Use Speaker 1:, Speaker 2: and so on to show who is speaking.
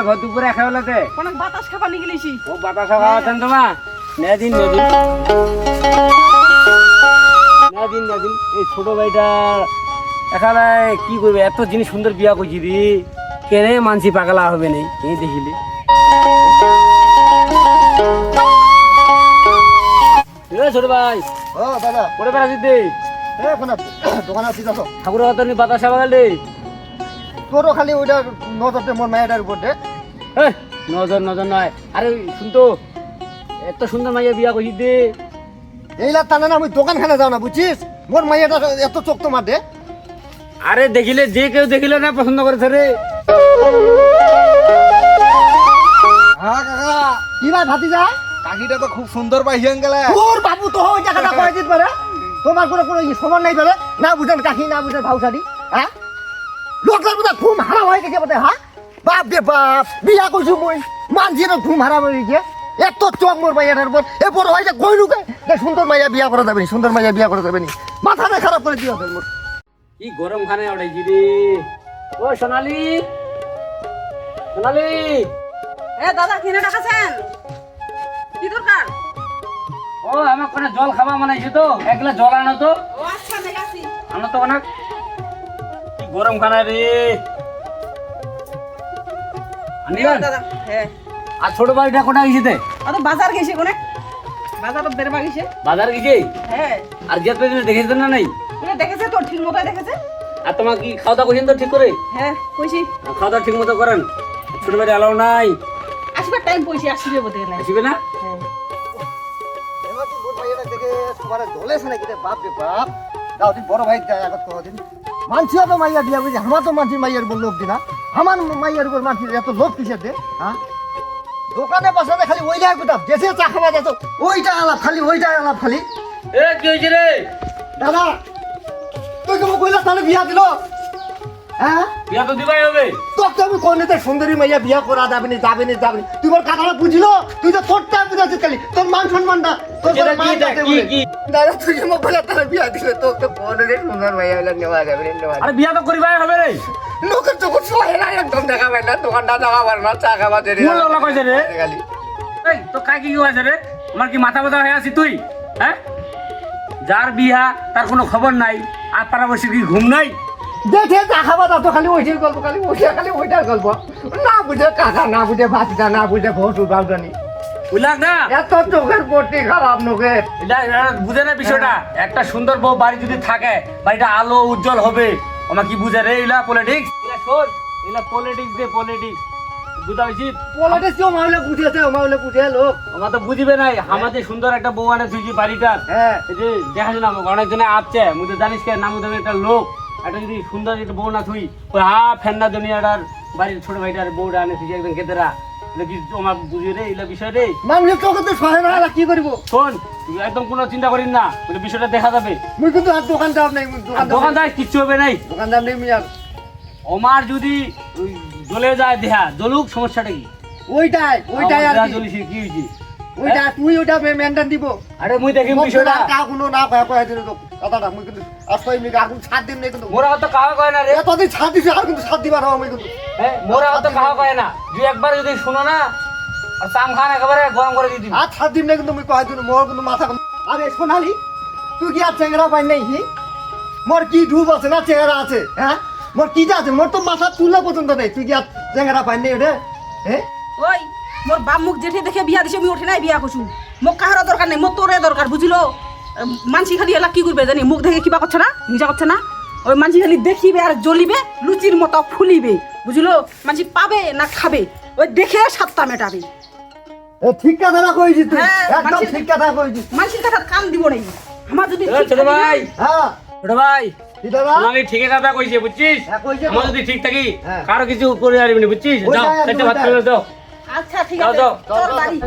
Speaker 1: ভর দুপুরে খাওয়ালাতে
Speaker 2: অনেক বাতাস খাবার নিয়ে গেলেছি।
Speaker 1: ও বাতাস খাওয়াতেন তোমা নেদিন নেদিন নেদিন নেদিন এই ছোট ভাইটা এখানে কি করবে এত জিনিস সুন্দর বিয়া করছি দি কেনে মানসি পাগলা হবে নেই এই দেখিলি ছোট ভাই
Speaker 3: ও দাদা
Speaker 1: পড়ে বেড়াচ্ছি দে
Speaker 3: এখন দোকানে আছি দেখো
Speaker 1: ঠাকুর হাতে বাতাস খাওয়া দে
Speaker 3: তোরও খালি ওইটা নজরতে মোর মায়ের উপর দে
Speaker 1: নজর নজর নয় আরে শুনতো এত সুন্দর মাইয়া বিয়া করছি দে
Speaker 3: এইলা টানে না আমি দোকানখানে যাও না বুঝছিস মোর মাইয়াটা এত চোখ তোমার দে
Speaker 1: আরে দেখিলে যে কেউ দেখিলে না পছন্দ করেছে রে
Speaker 3: হ্যাঁ কাকা কি ভাই ভাতিজা
Speaker 4: কাকিটা তো খুব সুন্দর পাইছেন গেলে
Speaker 3: তোর বাবু তো ওই জায়গাটা কয়ে দিতে পারে তোমার কোনো সমান নাই পারে না বুঝেন কাকি না বুঝেন ভাউসারি হ্যাঁ লোকের বোধ ঘুম হারাম হয়ে গেছে বোধ হ্যাঁ বাপ রে বাপ বিয়া করছু মই মানছির ঘুম হারাম হয়ে গেছে এত চোখ মোর মাইয়াটার উপর এ বড় হয়েছে কই লুকে সুন্দর মাইয়া বিয়া করা যাবে নি সুন্দর মাইয়া বিয়া করা যাবে নি মাথাটা খারাপ করে দিও মোর
Speaker 1: কি গরম খানে ওটাইছি রে ও সোনালি সোনালি
Speaker 2: দাদা কিনে ডাকাছেন কি দরকার?
Speaker 1: ও আমার কোনো জল খাবা মানাইছে তো এক গ্লাস জল আনো তো
Speaker 2: ও আচ্ছা দেখাছি।
Speaker 1: আনো তো অনেক কি গরম খানা রে
Speaker 2: দাদা হ্যাঁ
Speaker 1: আর ছোট বাড়িটা কোটা গেছে
Speaker 2: ও তো বাজার গেছে কোনে বাজার তো বেরবা গেছে।
Speaker 1: বাজার গেছে
Speaker 2: হ্যাঁ
Speaker 1: আর যে দেখেছো না নাই
Speaker 2: তুমি দেখেছে তো ঠিক মতোই দেখেছে।
Speaker 1: আর তোমার কি খাওয়া দাওয়া করছেন তো ঠিক করে
Speaker 2: হ্যাঁ কইছি
Speaker 1: খাওয়া দাওয়া ঠিক মতো করেন ছোট বাড়ি এলাও নাই
Speaker 2: আসবার টাইম কইছি আসবে বলতে গেলে।
Speaker 1: আসবে না
Speaker 2: হ্যাঁ
Speaker 3: এবার কি মোর মাইয়াটা দেখে সবার দলেছে নাকি রে বাপ রে বাপ দাও তুই বড় ভাই যায় আগত কোদিন মানছিও তো মাইয়া বিয়া বুঝি আমার তো মানছি মাইয়ার উপর লোভ দিনা আমার মাইয়ার উপর মানছি এত লোভ কিসের দে হ্যাঁ দোকানে বসাতে খালি ওইটাই কোথাও দেশে চা খাওয়া যেত ওইটা আলাপ খালি ওইটাই আলাপ খালি
Speaker 1: এ কি হয়েছে রে
Speaker 3: দাদা তুই তো কইলা তাহলে বিয়া দিল হ্যাঁ
Speaker 1: বিয়া তো দিবাই হবে
Speaker 3: তোর তো আমি কোনতে সুন্দরী মাইয়া বিয়া করা যাবে না যাবে না যাবে না তুই মোর কথাটা বুঝলো তুই তো তোরটা বুঝাচ্ছিস খালি তোর মান সম্মানটা তোর
Speaker 1: এটা
Speaker 3: মান
Speaker 1: কি
Speaker 3: যাতে
Speaker 1: কি
Speaker 3: বলে।
Speaker 1: কি
Speaker 3: দাদা তুই যে মোক বলে তাহলে বিয়া দিলে তোর তো কোনতে সুন্দর মাইয়া হলে নেওয়া যাবে না নেওয়া
Speaker 1: আরে বিয়া তো করিবাই হবে রে
Speaker 3: লোকের তো কিছু হয় না একদম দেখা পাই না দোকানটা দেখা পার না চা খাওয়া দেরি
Speaker 1: কোন লোক কইছে রে
Speaker 3: খালি
Speaker 1: এই তো কাই কি হয়েছে রে আমার কি মাথা ব্যথা হয়ে আছিস তুই হ্যাঁ যার বিয়া তার কোনো খবর নাই আর পাড়াবসি কি ঘুম নাই
Speaker 3: দেখে চা খাওয়া দাও তো খালি ওইটাই গল্প খালি ওইটার গল্প না বুঝে কাকা না বুঝে ভাতিটা না বুঝে ভোট বাউদানি
Speaker 1: বুঝলাম না
Speaker 3: এত চোখের পট্টি খারাপ নোকের
Speaker 1: এটা বুঝে না বিষয়টা একটা সুন্দর বউ বাড়ি যদি থাকে বাড়িটা আলো উজ্জ্বল হবে আমার কি বুঝে রে এলা পলিটিক্স এলা শোন এলা পলিটিক্স দে পলিটিক্স বুঝা উচিত
Speaker 3: পলাটে কেউ মামলে বুঝেছে মামলে বুঝে লোক
Speaker 1: আমার তো বুঝিবে নাই আমাদের সুন্দর একটা বউ আনে তুই বাড়িটা
Speaker 3: হ্যাঁ
Speaker 1: এই যে দেখা যায় না অনেকজনে আপছে মুই তো জানিস কে নাম দেবে একটা লোক একটা যদি সুন্দর একটা বউ না তুই ওই ফেন্না দুনিয়াটার বাড়ির ছোট ভাইটার বউটা আনে তুই একদম কেতেরা এটা কি আমার বুঝিয়ে রে এলা বিষয় রে
Speaker 3: মানুষের চোখে তো সহে না কি করবো
Speaker 1: শোন তুই একদম কোনো চিন্তা করিস না ওই বিষয়টা দেখা যাবে
Speaker 3: মুই কিন্তু আর দোকান যাব নাই
Speaker 1: দোকান যায় কিচ্ছু হবে নাই
Speaker 3: দোকান যাব নাই মিয়া
Speaker 1: আমার যদি ওই জ্বলে যায় দেহা জ্বলুক সমস্যাটা কি
Speaker 3: ওইটাই আর কি।
Speaker 1: জ্বলিস কি হয়েছে
Speaker 3: ওইটা তুই ওইটা মেনটেন দিব
Speaker 1: আরে মুই দেখি বিষয়টা
Speaker 3: কা কোনো না কয়া কয়া দিলে তো কথাটা মুই কিন্তু আর কই মিনিট আর কিন্তু ছাড় দিম নাই কিন্তু
Speaker 1: মোরা হয়তো কাহা কয় না রে
Speaker 3: এতদিন ছাড় দিছি আর কিন্তু ছাড় দিবার আমি কিন্তু
Speaker 1: হ্যাঁ মোরা হয়তো কাহা কয় না তুই একবার যদি শুনো না আর চাম খান একেবারে গরম করে দিয়ে দিবি
Speaker 3: আর ছাড় দিম নাই কিন্তু মুই কয়া দিন মোর কিন্তু মাথা আরে সোনালি তুই কি আর চেংরা পাই নাই হি মোর কি ডুব আছে না চেহারা আছে হ্যাঁ মোর কিটা আছে মোর তো মাথা তুলা পর্যন্ত নেই তুই কি আর চেংরা পাই নাই রে হ্যাঁ
Speaker 2: ওই মোর বাপ মুখ জেঠে দেখে বিয়া দিছে আমি ওঠে নাই বিয়া করছু মোক কাহার দরকার নাই মোর তোরে দরকার বুঝিলো মানসি খালি এলা কি করবে জানি মুখ দেখে কিবা করছে না নিজা করছে না ওই মানসি খালি দেখিবে আর জ্বলিবে লুচির মতো ফুলিবে বুঝিলো মানসি পাবে না খাবে ওই দেখে সাতটা মেটাবে
Speaker 3: ঠিক কথা কইছিস তুই
Speaker 2: হ্যাঁ,
Speaker 3: একদম
Speaker 2: মানুষের-
Speaker 3: ঠিক কথা কইছিস
Speaker 2: মানসির কথা কান দিব নাই আমার যদি
Speaker 1: এ,
Speaker 2: ঠিক
Speaker 1: ছোট
Speaker 2: থাকে না-
Speaker 1: ভাই
Speaker 3: হ্যাঁ
Speaker 1: ছোট ভাই
Speaker 3: কি দাদা
Speaker 1: তোমাকে ঠিকই কথা কইছে বুঝছিস
Speaker 3: হ্যাঁ, কইছে তো।
Speaker 1: আমার যদি ঠিক থাকি
Speaker 3: হ্যাঁ।
Speaker 1: কারো কিছু করে আসবি না বুঝছিস
Speaker 3: ওইটাই
Speaker 1: যাও
Speaker 3: একদম,
Speaker 1: চারটে ভাত
Speaker 3: ওইটাই।
Speaker 1: করে দাও
Speaker 2: আচ্ছা ঠিক
Speaker 1: যাও,
Speaker 2: আছে
Speaker 1: যাও।
Speaker 2: তোর বাড়ি